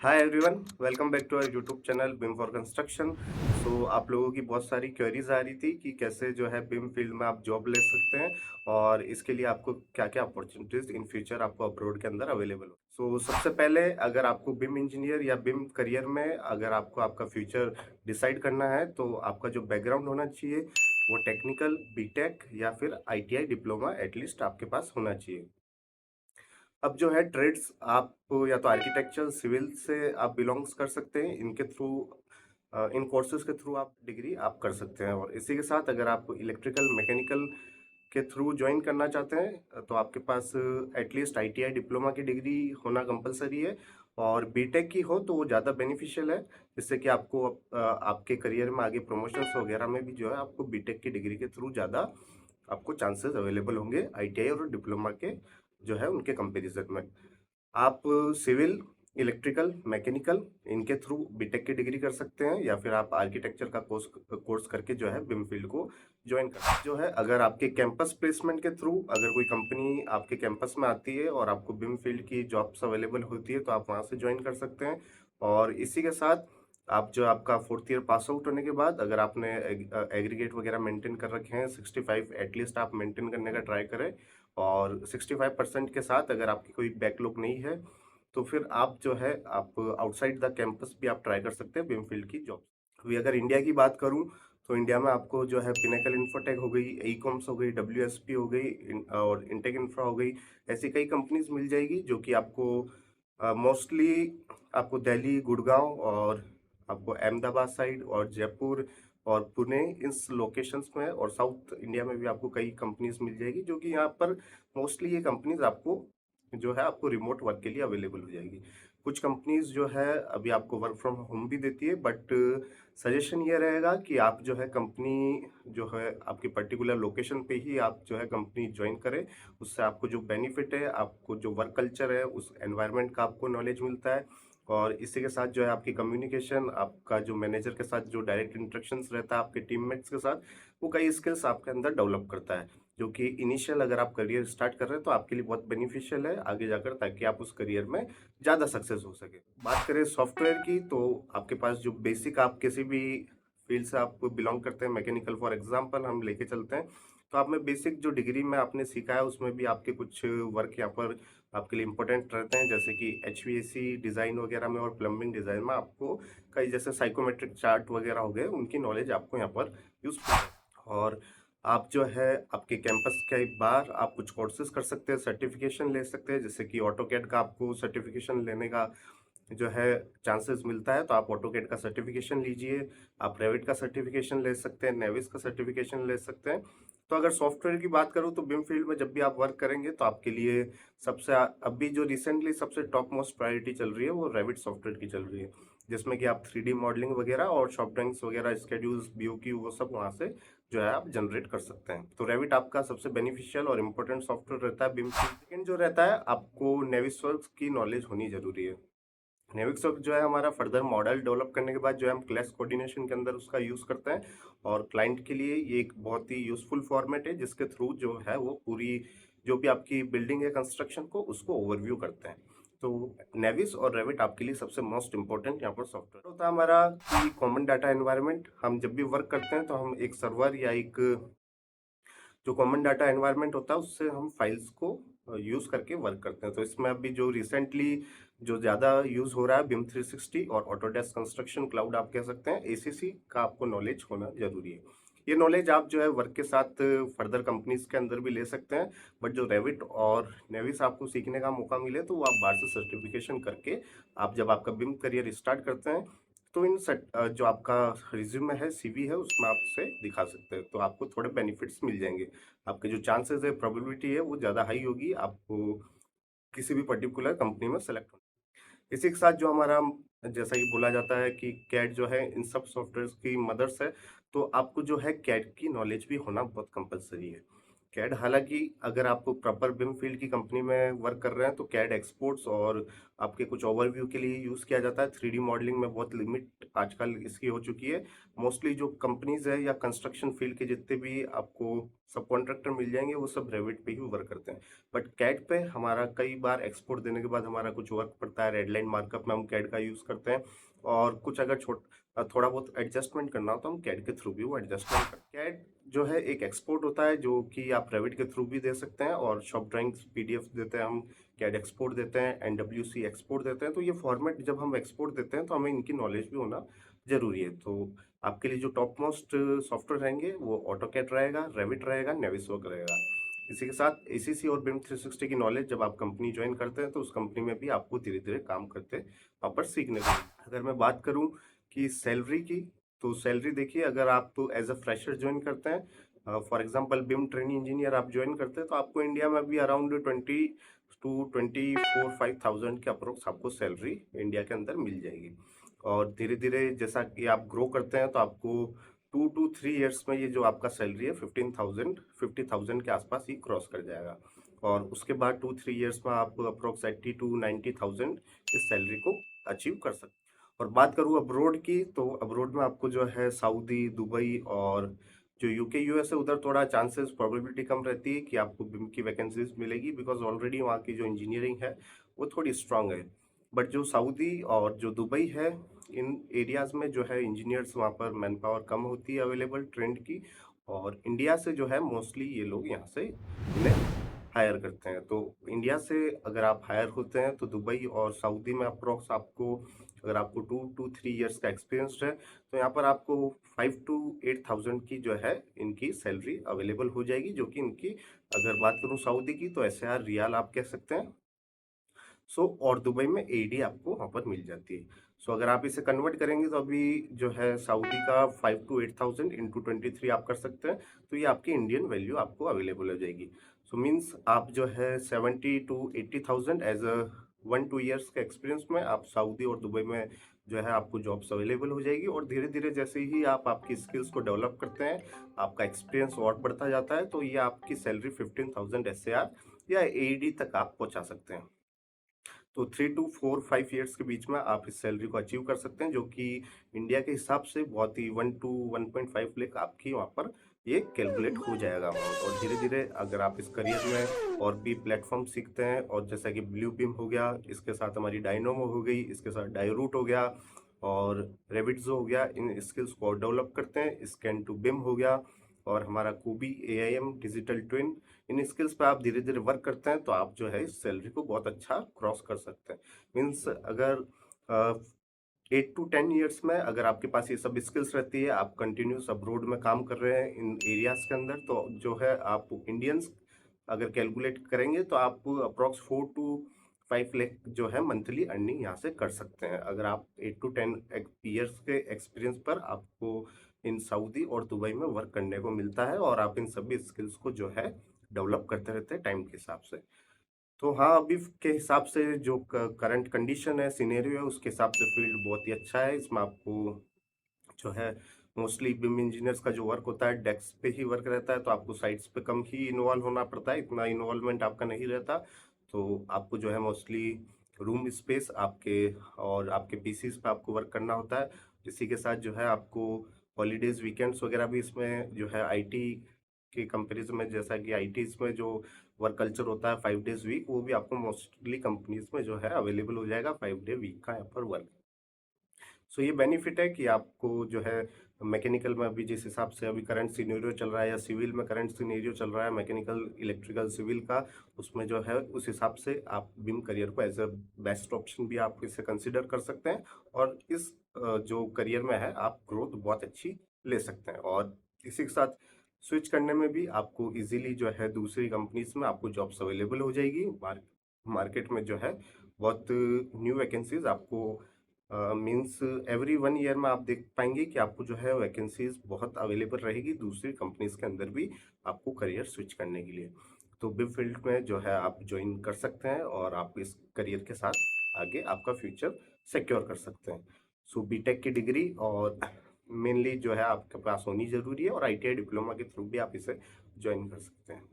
Hi everyone, welcome back to our YouTube channel BIM for construction. आप लोगों की बहुत सारी क्वेरीज आ रही थी कि कैसे जो है बिम फील्ड में आप जॉब ले सकते हैं और इसके लिए आपको क्या क्या अपॉर्चुनिटीज इन फ्यूचर आपको अब्रॉड के अंदर अवेलेबल हो। सबसे पहले अगर आपको बिम इंजीनियर या बिम करियर में अगर आपको आपका फ्यूचर डिसाइड करना है तो आपका जो बैकग्राउंड होना चाहिए वो टेक्निकल बीटेक या फिर आईटीआई डिप्लोमा एटलीस्ट आपके पास होना चाहिए। अब जो है ट्रेड्स आप या तो आर्किटेक्चर सिविल से आप बिलोंग्स कर सकते हैं, इनके थ्रू इन कोर्सेज के थ्रू आप डिग्री आप कर सकते हैं। और इसी के साथ अगर आप इलेक्ट्रिकल मैकेनिकल के थ्रू ज्वाइन करना चाहते हैं तो आपके पास एटलीस्ट आईटीआई डिप्लोमा की डिग्री होना कंपलसरी है और बीटेक की हो तो वो ज़्यादा बेनिफिशियल है, जिससे कि आपको आपके करियर में आगे प्रमोशंस वगैरह में भी जो है आपको बीटेक की डिग्री के थ्रू ज़्यादा आपको चांसेस अवेलेबल होंगे आईटीआई और डिप्लोमा के जो है उनके कंपैरिजन में। आप सिविल, इलेक्ट्रिकल, मैकेनिकल इनके थ्रू बीटेक की डिग्री कर सकते हैं या फिर आप आर्किटेक्चर का कोर्स करके जो है बिम फील्ड को ज्वाइन कर जो है। अगर आपके कैंपस प्लेसमेंट के थ्रू अगर कोई कंपनी आपके कैंपस में आती है और आपको बिम फील्ड की जॉब्स अवेलेबल होती है तो आप वहां से ज्वाइन कर सकते हैं। और इसी के साथ आप जो आपका फोर्थ ईयर पास आउट होने के बाद अगर आपने एग्रीगेट वगैरह मेंटेन कर रखे हैं 65 एटलीस्ट आप मेंटेन करने का ट्राई करें। और 65% के साथ अगर आपकी कोई बैकलॉग नहीं है तो फिर आप जो है आप आउटसाइड द कैंपस भी आप ट्राई कर सकते हैं बिम फील्ड की जॉब। अभी अगर इंडिया की बात करूं तो इंडिया में आपको जो है पिनेकल इन्फोटेक हो गई, एईकॉम्स हो गई, डब्ल्यूएसपी हो गई और इंटेक इंफ्रा हो गई। ऐसी कई कंपनीज मिल जाएगी जो कि आपको मोस्टली आपको दिल्ली, गुड़गांव और आपको अहमदाबाद साइड और जयपुर और पुणे इस लोकेशंस में और साउथ इंडिया में भी आपको कई कंपनीज मिल जाएगी, जो कि यहाँ पर मोस्टली ये कंपनीज आपको जो है आपको रिमोट वर्क के लिए अवेलेबल हो जाएगी। कुछ कंपनीज जो है अभी आपको वर्क फ्रॉम होम भी देती है, बट सजेशन ये रहेगा कि आप जो है कंपनी जो है आपकी पर्टिकुलर लोकेशन पे ही आप जो है कंपनी ज्वाइन करें। उससे आपको जो बेनिफिट है, आपको जो वर्क कल्चर है उस एनवायरनमेंट का आपको नॉलेज मिलता है। और इसी के साथ जो है आपकी कम्युनिकेशन, आपका जो मैनेजर के साथ जो डायरेक्ट इंटरेक्शंस रहता है आपके टीममेट्स के साथ, वो कई स्किल्स आपके अंदर डेवलप करता है, जो कि इनिशियल अगर आप करियर स्टार्ट कर रहे हैं तो आपके लिए बहुत बेनिफिशियल है आगे जाकर, ताकि आप उस करियर में ज़्यादा सक्सेस हो सके। बात करें सॉफ्टवेयर की तो आपके पास जो बेसिक आप किसी भी फील्ड से आप बिलोंग करते हैं, मैकेनिकल फॉर एग्जांपल हम लेके चलते हैं, तो आप में बेसिक जो डिग्री में आपने सीखा है उसमें भी आपके कुछ वर्क यहाँ पर आपके लिए इंपॉर्टेंट रहते हैं, जैसे कि एचवीएसी डिज़ाइन वगैरह में और प्लम्बिंग डिज़ाइन में आपको कई जैसे साइकोमेट्रिक चार्ट वगैरह हो गए, उनकी नॉलेज आपको यहाँ पर यूजफुल है। और आप जो है आपके कैंपस के बाहर आप कुछ कोर्सेज कर सकते हैं, सर्टिफिकेशन ले सकते हैं, जैसे कि ऑटोकैड का आपको सर्टिफिकेशन लेने का जो है चांसेस मिलता है, तो आप ऑटोकैड का सर्टिफिकेशन लीजिए। आप रेविट का सर्टिफिकेशन ले सकते हैं, नेविस का सर्टिफिकेशन ले सकते हैं। तो अगर सॉफ्टवेयर की बात करूँ तो बिम फील्ड में जब भी आप वर्क करेंगे तो आपके लिए सबसे अभी जो रिसेंटली सबसे टॉप मोस्ट प्रायोरिटी चल रही है वो रेविट सॉफ्टवेयर की चल रही है, जिसमें कि आप 3D मॉडलिंग वगैरह और शॉप ड्राइंग्स वगैरह, स्केड्यूल्स, बीओक्यू, वो सब वहाँ से जो है आप जनरेट कर सकते हैं। तो रेविट आपका सबसे बेनिफिशियल और इम्पोर्टेंट सॉफ्टवेयर रहता है बिम फील्ड। सेकेंड जो रहता है, आपको नेविसवर्क्स की नॉलेज होनी जरूरी है। नेविक्स जो है हमारा फर्दर मॉडल डेवलप करने के बाद जो है हम क्लास कोऑर्डिनेशन के अंदर उसका यूज़ करते हैं, और क्लाइंट के लिए ये एक बहुत ही यूजफुल फॉर्मेट है जिसके थ्रू जो है वो पूरी जो भी आपकी बिल्डिंग है कंस्ट्रक्शन को उसको ओवरव्यू करते हैं। तो नेविस और रेविट आपके लिए सबसे मोस्ट इंपॉर्टेंट यहाँ पर सॉफ्टवेयर होता है हमारा कि कॉमन डाटा एनवायरनमेंट। हम जब भी वर्क करते हैं तो हम एक सर्वर या एक जो कॉमन डाटा एनवायरनमेंट होता है उससे हम फाइल्स को यूज करके वर्क करते हैं। तो इसमें अभी जो रिसेंटली जो ज़्यादा यूज़ हो रहा है बिम 360 और ऑटोडेस्क कंस्ट्रक्शन क्लाउड आप कह सकते हैं, एसीसी का आपको नॉलेज होना जरूरी है। ये नॉलेज आप जो है वर्क के साथ फर्दर कंपनीज के अंदर भी ले सकते हैं, बट जो रेविट और नेविस आपको सीखने का मौका मिले तो वो आप बाहर से सर्टिफिकेशन करके आप जब आपका बिम करियर स्टार्ट करते हैं तो जो आपका रिज्यूमे है, सीवी है, उसमें आप उसे दिखा सकते हैं, तो आपको थोड़े बेनिफिट्स मिल जाएंगे। आपके जो चांसेस है, प्रोबेबिलिटी है, वो ज़्यादा हाई होगी आपको किसी भी पर्टिकुलर कंपनी में सेलेक्ट होना। इसी के साथ जो हमारा जैसा कि बोला जाता है कि कैड जो है इन सब सॉफ्टवेयर की मदर्स है, तो आपको जो है कैड की नॉलेज भी होना बहुत कंपलसरी है। कैड हालांकि अगर आपको प्रॉपर बिम फील्ड की कंपनी में वर्क कर रहे हैं तो कैड एक्सपोर्ट्स और आपके कुछ ओवरव्यू के लिए यूज़ किया जाता है। 3D मॉडलिंग में बहुत लिमिट आजकल इसकी हो चुकी है। मोस्टली जो कंपनीज है या कंस्ट्रक्शन फील्ड के जितने भी आपको सब कॉन्ट्रैक्टर मिल जाएंगे वो सब रेविट पे ही वर्क करते हैं। बट कैड पे हमारा कई बार एक्सपोर्ट देने के बाद हमारा कुछ वर्क पड़ता है, रेडलाइन मार्कअप में हम कैड का यूज़ करते हैं। और कुछ अगर थोड़ा बहुत एडजस्टमेंट करना हो तो हम कैड के थ्रू भी वो एडजस्टमेंट करते हैं। कैड जो है एक एक्सपोर्ट होता है जो कि आप रेविट के थ्रू भी दे सकते हैं, और शॉप ड्राइंग्स पीडीएफ देते हैं हम, कैड एक्सपोर्ट देते हैं, एनडब्ल्यूसी एक्सपोर्ट देते हैं। तो ये फॉर्मेट जब हम एक्सपोर्ट देते हैं तो हमें इनकी नॉलेज भी होना जरूरी है। तो आपके लिए जो टॉप मोस्ट सॉफ्टवेयर रहेंगे वो ऑटोकैड रहेगा, रेविट रहेगा, नेविसवर्क रहेगा। इसी के साथ एसीसी और बिम 360 की नॉलेज जब आप कंपनी ज्वाइन करते हैं तो उस कंपनी में भी आपको धीरे धीरे काम करते वहाँ पर सीखने को। अगर मैं बात करूँ कि सैलरी की, तो सैलरी देखिए, अगर आप एज अ फ्रेशर ज्वाइन करते हैं, for example BIM training engineer आप ज्वाइन करते हैं, तो आपको इंडिया में भी अराउंड 20 to 24-5 थाउजेंड के अप्रोक्स आपको सैलरी इंडिया के अंदर मिल जाएगी। और धीरे धीरे जैसा कि आप ग्रो करते हैं तो आपको 2 to 3 ईयर्स में ये जो आपका सैलरी है 50,000 के आसपास ही क्रॉस कर जाएगा। और उसके बाद 2-3 ईयर्स में आप अप्रोक्स 80,000 to 90,000 इस सैलरी को अचीव कर सकते हैं। और बात करूँ अब्रोड की, तो अब्रोड में आपको जो है सऊदी, दुबई और जो यूके यूएस है उधर थोड़ा चांसेस प्रोबेबिलिटी कम रहती है कि आपको बिम की वैकेंसीज मिलेगी, बिकॉज ऑलरेडी वहाँ की जो इंजीनियरिंग है वो थोड़ी स्ट्रांग है। बट जो सऊदी और जो दुबई है, इन एरियाज में जो है इंजीनियर्स वहाँ पर मैन पावर कम होती है अवेलेबल ट्रेंड की, और इंडिया से जो है मोस्टली ये लोग यहाँ से इन्हें हायर करते हैं। तो इंडिया से अगर आप हायर होते हैं तो दुबई और सऊदी में अप्रोक्स आपको, अगर आपको 2 to 3 ईयर्स का एक्सपीरियंस है तो यहाँ पर आपको 5 to 8 थाउजेंड की जो है इनकी सैलरी अवेलेबल हो जाएगी, जो कि इनकी, अगर बात करूँ सऊदी की तो एस रियाल आप कह सकते हैं। और दुबई में एडी आपको वहाँ पर मिल जाती है। अगर आप इसे कन्वर्ट करेंगे तो अभी जो है सऊदी का 5 to 8 थाउजेंड इंटू 23 आप कर सकते हैं, तो ये आपकी इंडियन वैल्यू आपको अवेलेबल हो जाएगी। मीन्स आप जो है 70 to 80 thousand as a 1-2 years के एक्सपीरियंस में आप सऊदी और दुबई में जो है आपको जॉब्स अवेलेबल हो जाएगी। और धीरे धीरे जैसे ही आप आपकी स्किल्स को डेवलप करते हैं, आपका एक्सपीरियंस और बढ़ता जाता है, तो ये आपकी सैलरी 15,000 या एडी तक आप पहुंचा सकते हैं। तो 3 to 4-5 ईयर्स के बीच में आप इस सैलरी को अचीव कर सकते हैं, जो कि इंडिया के हिसाब से बहुत ही 1 to 1.5 लाख आपकी वहाँ पर ये कैलकुलेट हो जाएगा अमाउंट। और धीरे धीरे अगर आप इस करियर में और भी प्लेटफॉर्म सीखते हैं, और जैसा कि ब्लू बिम हो गया, इसके साथ हमारी डायनोमो हो गई, इसके साथ डायरूट हो गया और रेविट्सो हो गया, इन स्किल्स को और डेवलप करते हैं, स्कैन टू बिम हो गया और हमारा कूबी एआईएम डिजिटल ट्विन, इन स्किल्स पे आप धीरे धीरे वर्क करते हैं तो आप जो है इस सैलरी को बहुत अच्छा क्रॉस कर सकते हैं। मीन्स अगर 8 to 10 ईयर्स में अगर आपके पास ये सब स्किल्स रहती है, आप कंटिन्यूस अब्रोड में काम कर रहे हैं इन एरियाज के अंदर, तो जो है आप इंडियंस अगर कैलकुलेट करेंगे तो आप अप्रोक्स 4 to 5 लाख जो है मंथली अर्निंग यहाँ से कर सकते हैं। अगर आप 8 to 10 ईयर्स के एक्सपीरियंस पर आपको इन सऊदी और दुबई में वर्क करने को मिलता है, और आप इन सभी स्किल्स को जो है डेवलप करते रहते हैं टाइम के हिसाब से। तो हाँ, अभी के हिसाब से जो करंट कंडीशन है, सिनेरियो है, उसके हिसाब से फील्ड बहुत ही अच्छा है। इसमें आपको जो है मोस्टली बिम इंजीनियर्स का जो वर्क होता है डेस्क पे ही वर्क रहता है, तो आपको साइट्स पे कम ही इन्वॉल्व होना पड़ता है, इतना इन्वॉल्वमेंट आपका नहीं रहता। तो आपको जो है मोस्टली रूम स्पेस आपके और आपके पीसीस पे आपको वर्क करना होता है। इसी के साथ जो है आपको हॉलीडेज वीकेंड्स वगैरह भी इसमें जो है आईटी के कंपेरिजन में, जैसा कि आईटी में जो वर्क कल्चर होता है 5 डेज वीक, वो भी आपको मोस्टली कंपनीज में जो है अवेलेबल हो जाएगा 5 डे वीक का यहाँ पर वर्क। ये बेनिफिट है कि आपको जो है मैकेनिकल में अभी जिस हिसाब से अभी करंट सिनेरियो चल रहा है, या सिविल में करंट सिनेरियो चल रहा है, मैकेनिकल इलेक्ट्रिकल सिविल का, उसमें जो है उस हिसाब से आप बिम करियर को एज अ बेस्ट ऑप्शन भी आप इसे कंसिडर कर सकते हैं। और इस जो करियर में है आप ग्रोथ बहुत अच्छी ले सकते हैं। और इसी के साथ स्विच करने में भी आपको इजीली जो है दूसरी कंपनीज में आपको जॉब्स अवेलेबल हो जाएगी। मार्केट में जो है बहुत न्यू वैकेंसीज आपको मीन्स एवरी 1 ईयर में आप देख पाएंगे कि आपको जो है वैकेंसीज बहुत अवेलेबल रहेगी दूसरी कंपनीज के अंदर भी आपको करियर स्विच करने के लिए। तो बिम फील्ड में जो है आप ज्वाइन कर सकते हैं और आप इस करियर के साथ आगे आपका फ्यूचर सिक्योर कर सकते हैं। बीटेक की डिग्री और मेनली जो है आपके पास होनी जरूरी है, और आईटीआई डिप्लोमा के थ्रू भी आप इसे ज्वाइन कर सकते हैं।